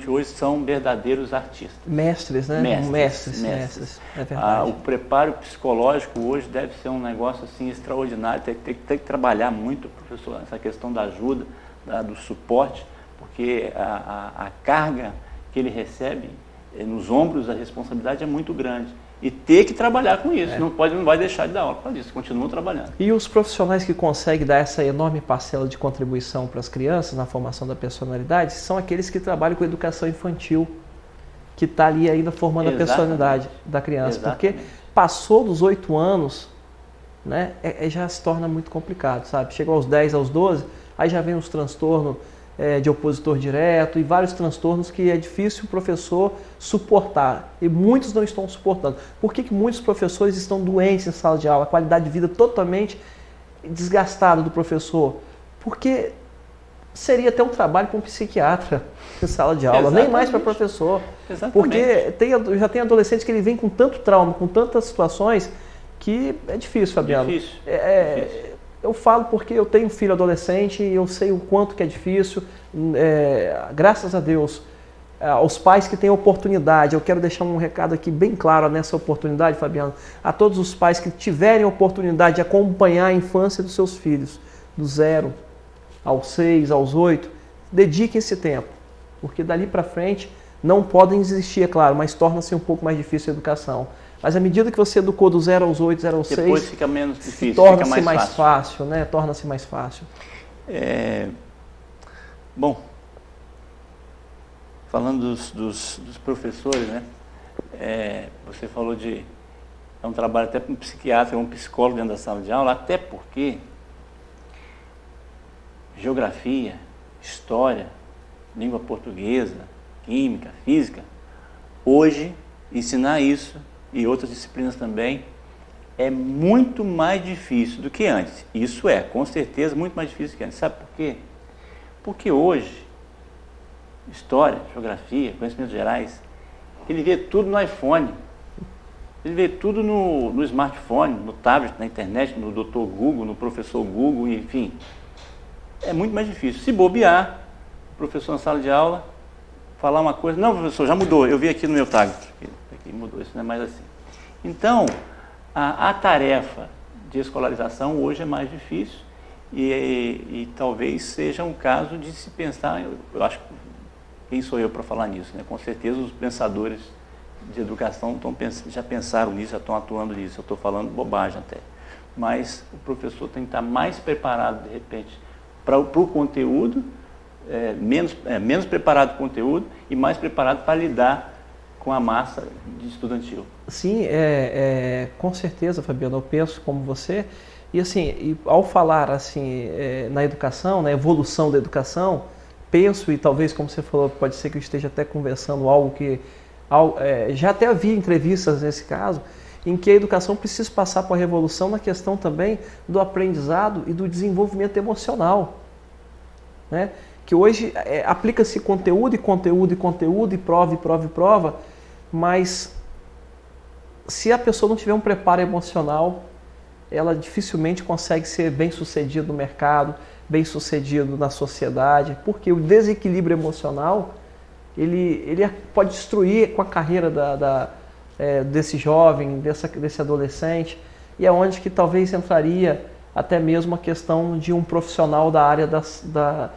principalmente hoje, são verdadeiros artistas. Mestres, né? Mestres. É verdade. O preparo psicológico hoje deve ser um negócio assim extraordinário. Tem que trabalhar muito, professor, essa questão da ajuda, do suporte, porque a carga que ele recebe nos ombros, a responsabilidade é muito grande. E ter que trabalhar com isso, não vai deixar de dar aula para isso, continuam trabalhando. E os profissionais que conseguem dar essa enorme parcela de contribuição para as crianças na formação da personalidade são aqueles que trabalham com educação infantil, que está ali ainda formando a personalidade da criança. Exatamente. Porque passou dos 8 anos, né, já se torna muito complicado, sabe? Chegou aos 10, aos 12, aí já vem os transtornos de opositor direto e vários transtornos que é difícil o professor suportar. E muitos não estão suportando. Por que muitos professores estão doentes em sala de aula? A qualidade de vida totalmente desgastada do professor? Porque seria até um trabalho para um psiquiatra em sala de aula, Exatamente. Nem mais para professor. Exatamente. Porque já tem adolescentes que ele vem com tanto trauma, com tantas situações, que é difícil, Fabiano. Difícil. Eu falo porque eu tenho um filho adolescente e eu sei o quanto que é difícil. Graças a Deus, aos pais que têm oportunidade, eu quero deixar um recado aqui bem claro nessa oportunidade, Fabiano, a todos os pais que tiverem a oportunidade de acompanhar a infância dos seus filhos, do 0 aos 6, aos 8, dediquem esse tempo, porque dali para frente não podem desistir, é claro, mas torna-se um pouco mais difícil a educação. Mas à medida que você educou do 0 aos 8, 0 aos 6... Depois fica menos difícil, torna-se mais fácil, né? Torna-se mais fácil. Bom, falando dos professores, né? Você falou é um trabalho até para um psiquiatra, um psicólogo dentro da sala de aula, até porque geografia, história, língua portuguesa, química, física, hoje ensinar isso e outras disciplinas também, é muito mais difícil do que antes. Isso com certeza, muito mais difícil do que antes. Sabe por quê? Porque hoje, história, geografia, conhecimentos gerais, ele vê tudo no iPhone, ele vê tudo no smartphone, no tablet, na internet, no Dr. Google, no professor Google, enfim. É muito mais difícil. Se bobear, o professor na sala de aula, falar uma coisa, não, professor, já mudou, eu vi aqui no meu tablet. Aqui mudou, isso não é mais assim. Então, a tarefa de escolarização hoje é mais difícil e talvez seja um caso de se pensar, eu acho, quem sou eu para falar nisso, né? Com certeza os pensadores de educação já pensaram nisso, já estão atuando nisso, eu estou falando bobagem até. Mas o professor tem que estar mais preparado, de repente, para o conteúdo, menos preparado para o conteúdo e mais preparado para lidar com a massa de estudantil. Sim, com certeza, Fabiano, eu penso como você. E assim, ao falar assim, na educação, na evolução da educação, penso, e talvez, como você falou, pode ser que eu esteja até conversando algo que... já até havia entrevistas nesse caso, em que a educação precisa passar por uma revolução na questão também do aprendizado e do desenvolvimento emocional, né? Que hoje aplica-se conteúdo, e prova, mas se a pessoa não tiver um preparo emocional, ela dificilmente consegue ser bem-sucedido no mercado, bem-sucedido na sociedade, porque o desequilíbrio emocional, ele pode destruir com a carreira desse jovem, desse adolescente, e é onde que talvez entraria até mesmo a questão de um profissional da área da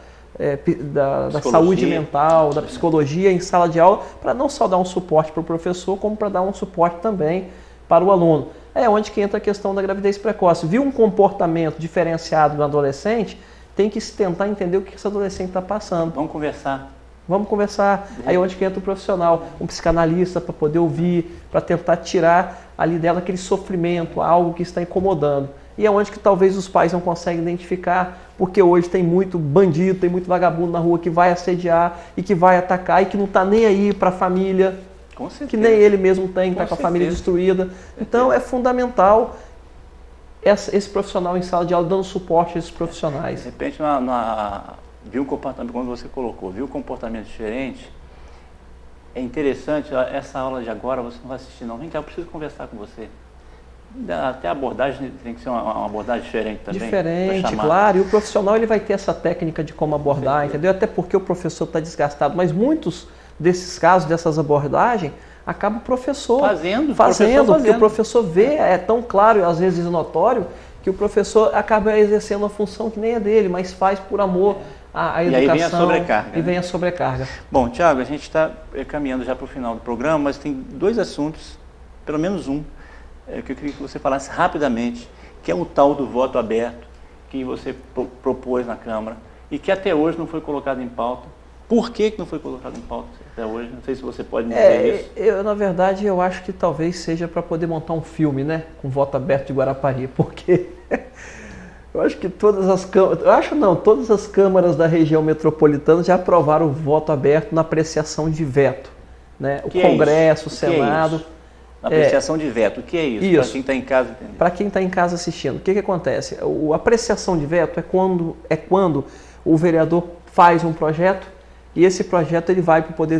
saúde mental, da psicologia em sala de aula, para não só dar um suporte para o professor, como para dar um suporte também para o aluno. É onde que entra a questão da gravidez precoce. Viu um comportamento diferenciado no adolescente, tem que se tentar entender o que esse adolescente está passando. Vamos conversar. Aí onde que entra o profissional, um psicanalista para poder ouvir, para tentar tirar ali dela aquele sofrimento, algo que está incomodando. E é onde que talvez os pais não conseguem identificar, porque hoje tem muito bandido, tem muito vagabundo na rua que vai assediar e que vai atacar e que não está nem aí para a família, que nem ele mesmo tem, que está com a família destruída. Então é fundamental esse profissional em sala de aula dando suporte a esses profissionais. De repente, viu um comportamento, quando você colocou, viu um comportamento diferente, é interessante, essa aula de agora você não vai assistir não, vem cá, eu preciso conversar com você. Até a abordagem tem que ser uma abordagem diferente também. Diferente, claro, e o profissional ele vai ter essa técnica de como abordar, entendeu? Até porque o professor está desgastado, mas muitos desses casos, dessas abordagens, acaba o professor fazendo, porque o professor vê, é tão claro e às vezes notório, que o professor acaba exercendo uma função que nem é dele, mas faz por amor à educação. E aí vem a sobrecarga. E vem a sobrecarga. Bom, Tiago, a gente está caminhando já para o final do programa, mas tem 2 assuntos, pelo menos um, que eu queria que você falasse rapidamente, que é o tal do voto aberto, que você propôs na Câmara e que até hoje não foi colocado em pauta. Por que não foi colocado em pauta até hoje? Não sei se você pode me dizer isso. Na verdade, eu acho que talvez seja para poder montar um filme, né? Com voto aberto de Guarapari, porque eu acho que todas as câmaras da região metropolitana já aprovaram o voto aberto na apreciação de veto. Né? O Congresso, o Senado. Na apreciação de veto, o que é isso? Para quem está em casa entender. Para quem está em casa assistindo, o que acontece? A apreciação de veto é quando o vereador faz um projeto e esse projeto ele vai para o Poder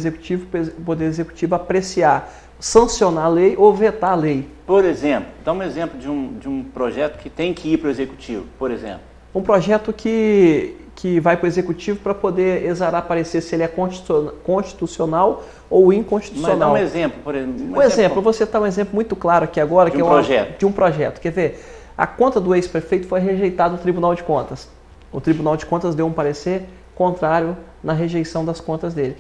Executivo apreciar, sancionar a lei ou vetar a lei. Por exemplo, dá um exemplo de um projeto que tem que ir para o Executivo, por exemplo. Um projeto que vai para o Executivo para poder exarar parecer se ele é constitucional ou inconstitucional. Mas dá um exemplo, por exemplo. Vou citar um exemplo muito claro aqui agora, de um projeto. Quer ver? A conta do ex-prefeito foi rejeitada no Tribunal de Contas. O Tribunal de Contas deu um parecer contrário na rejeição das contas dele.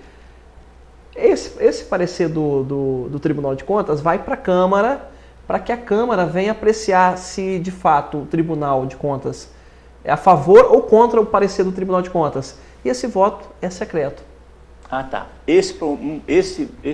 Esse parecer do Tribunal de Contas vai para a Câmara, para que a Câmara venha apreciar se de fato o Tribunal de Contas é a favor ou contra o parecer do Tribunal de Contas. E esse voto é secreto. Ah, tá. Esse